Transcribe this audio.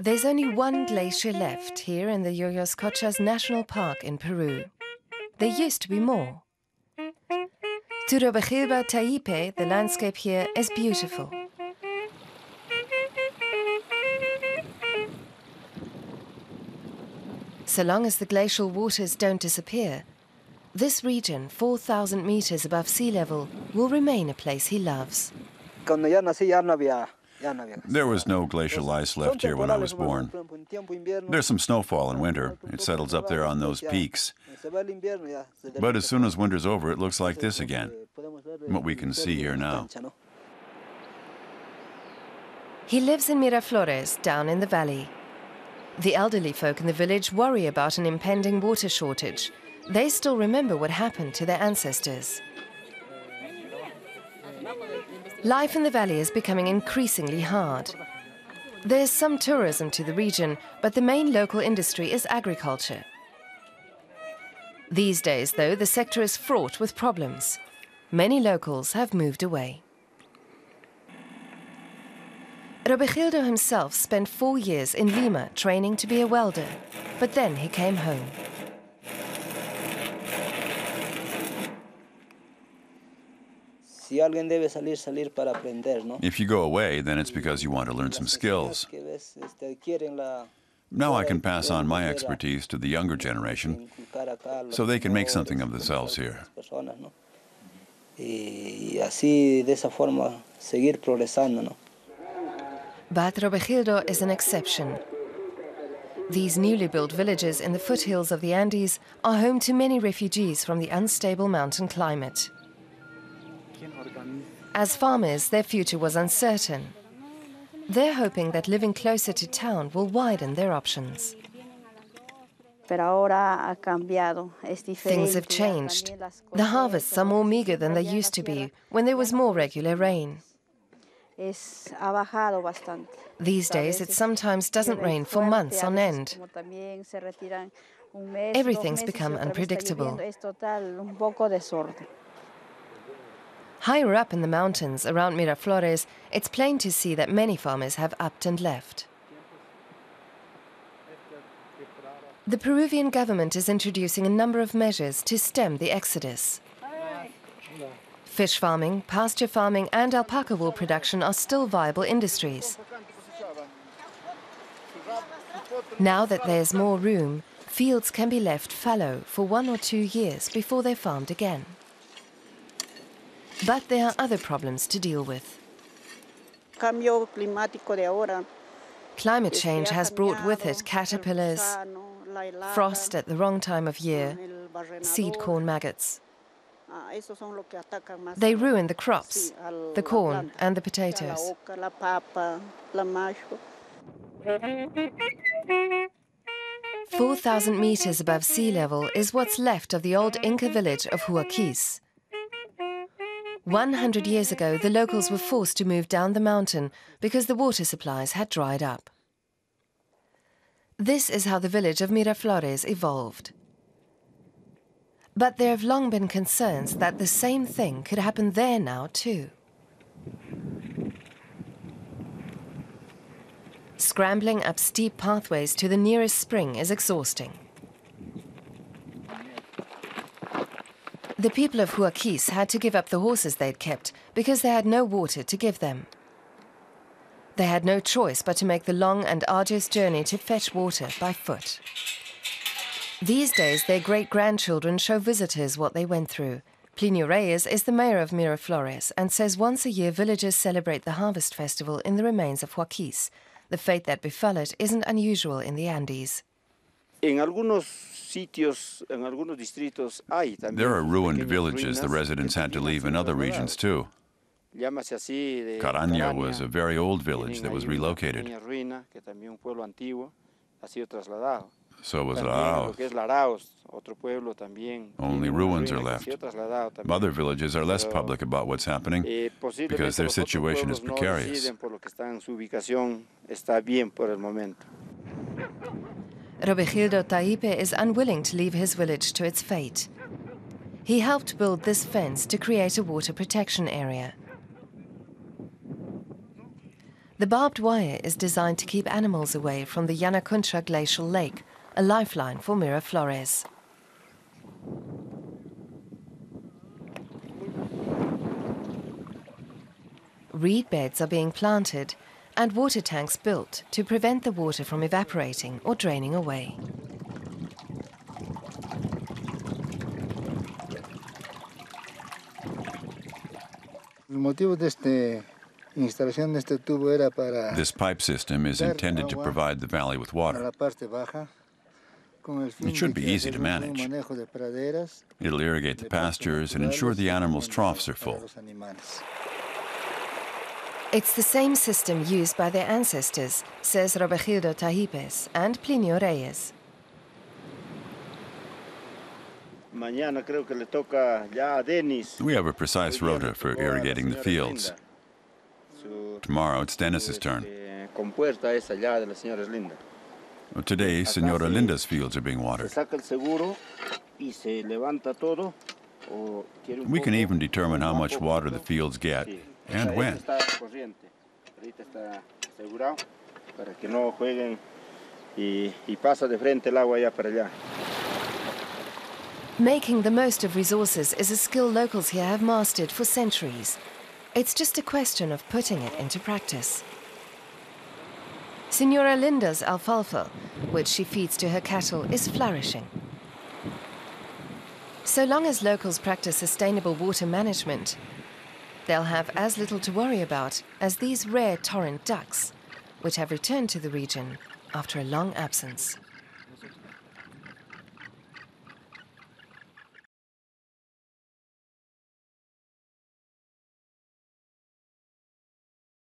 There's only one glacier left here in the Yoyoscochas National Park in Peru. There used to be more. To Robejilba Taipe, the landscape here is beautiful. So long as the glacial waters don't disappear, this region, 4,000 meters above sea level, will remain a place he loves. There was no glacial ice left here when I was born. There's some snowfall in winter. It settles up there on those peaks. But as soon as winter's over, it looks like this again, what we can see here now. He lives in Miraflores, down in the valley. The elderly folk in the village worry about an impending water shortage. They still remember what happened to their ancestors. Life in the valley is becoming increasingly hard. There's some tourism to the region, but the main local industry is agriculture. These days, though, the sector is fraught with problems. Many locals have moved away. Robejildo himself spent 4 years in Lima training to be a welder, but then he came home. If you go away, then it's because you want to learn some skills. Now I can pass on my expertise to the younger generation so they can make something of themselves here. But Robejildo is an exception. These newly built villages in the foothills of the Andes are home to many refugees from the unstable mountain climate. As farmers, their future was uncertain. They're hoping that living closer to town will widen their options. Things have changed. The harvests are more meager than they used to be when there was more regular rain. These days, it sometimes doesn't rain for months on end. Everything's become unpredictable. Higher up in the mountains around Miraflores, it's plain to see that many farmers have upped and left. The Peruvian government is introducing a number of measures to stem the exodus. Fish farming, pasture farming, and alpaca wool production are still viable industries. Now that there's more room, fields can be left fallow for 1 or 2 years before they're farmed again. But there are other problems to deal with. Climate change has brought with it caterpillars, frost at the wrong time of year, seed corn maggots. They ruin the crops, the corn and the potatoes. 4,000 meters above sea level is what's left of the old Inca village of Huaquis. 100 years ago, the locals were forced to move down the mountain because the water supplies had dried up. This is how the village of Miraflores evolved. But there have long been concerns that the same thing could happen there now too. Scrambling up steep pathways to the nearest spring is exhausting. The people of Huaquis had to give up the horses they'd kept because they had no water to give them. They had no choice but to make the long and arduous journey to fetch water by foot. These days, their great-grandchildren show visitors what they went through. Plinio Reyes is the mayor of Miraflores and says once a year villagers celebrate the harvest festival in the remains of Huaquis. The fate that befell it isn't unusual in the Andes. There are ruined villages the residents had to leave in other regions too. Caraña was a very old village that was relocated. So was Laos. Only ruins are left. Other villages are less public about what's happening because their situation is precarious. Robejildo Taipe is unwilling to leave his village to its fate. He helped build this fence to create a water protection area. The barbed wire is designed to keep animals away from the Yanaconcha glacial lake, a lifeline for Miraflores. Reed beds are being planted and water tanks built to prevent the water from evaporating or draining away. This pipe system is intended to provide the valley with water. It should be easy to manage. It'll irrigate the pastures and ensure the animals' troughs are full. It's the same system used by their ancestors, says Robegildo Tajipes and Plinio Reyes. We have a precise rota for irrigating the fields. Tomorrow it's Dennis's turn. Today, Senora Linda's fields are being watered. We can even determine how much water the fields get and when. Making the most of resources is a skill locals here have mastered for centuries. It's just a question of putting it into practice. Senora Linda's alfalfa, which she feeds to her cattle, is flourishing. So long as locals practice sustainable water management, they'll have as little to worry about as these rare torrent ducks, which have returned to the region after a long absence.